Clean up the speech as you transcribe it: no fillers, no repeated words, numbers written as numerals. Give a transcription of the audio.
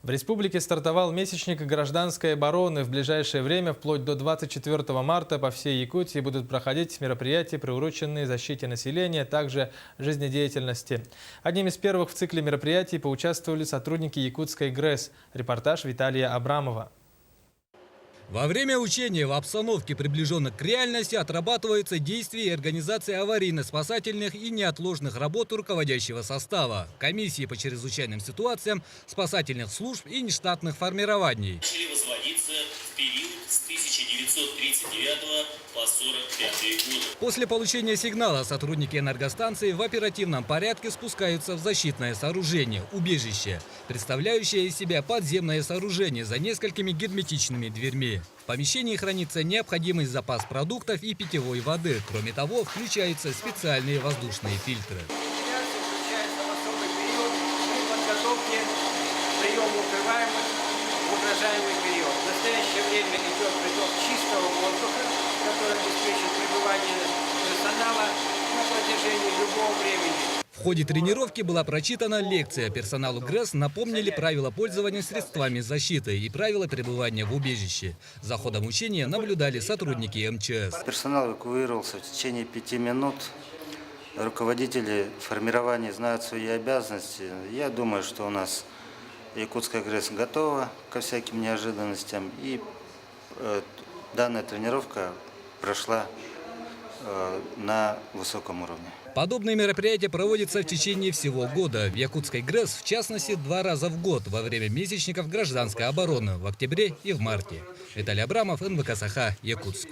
В республике стартовал месячник гражданской обороны. В ближайшее время, вплоть до 24 марта, по всей Якутии будут проходить мероприятия, приуроченные защите населения, а также жизнедеятельности. Одним из первых в цикле мероприятий поучаствовали сотрудники якутской ГРЭС. Репортаж Виталия Абрамова. Во время учения в обстановке, приближенной к реальности, отрабатываются действия и организация аварийно-спасательных и неотложных работ руководящего состава, комиссии по чрезвычайным ситуациям, спасательных служб и нештатных формирований. Начали возводиться в период с 1939 по 1945 годы. После получения сигнала сотрудники энергостанции в оперативном порядке спускаются в защитное сооружение – убежище, представляющее из себя подземное сооружение за несколькими герметичными дверьми. В помещении хранится необходимый запас продуктов и питьевой воды. Кроме того, включаются специальные воздушные фильтры. Вентиляция включается в особый период при подготовке к приему укрываемых в угрожаемый период. В настоящее время идет приток чистого воздуха, который обеспечит пребывание персонала на протяжении любого времени. В ходе тренировки была прочитана лекция. Персоналу ГРЭС напомнили правила пользования средствами защиты и правила пребывания в убежище. За ходом учения наблюдали сотрудники МЧС. Персонал эвакуировался в течение 5 минут. Руководители формирования знают свои обязанности. Я думаю, что у нас якутская ГРЭС готова ко всяким неожиданностям. И данная тренировка прошла на высоком уровне. Подобные мероприятия проводятся в течение всего года. В якутской ГРЭС, в частности, 2 раза в год во время месячников гражданской обороны в октябре и в марте. Виталий Абрамов, НВК Саха, Якутск.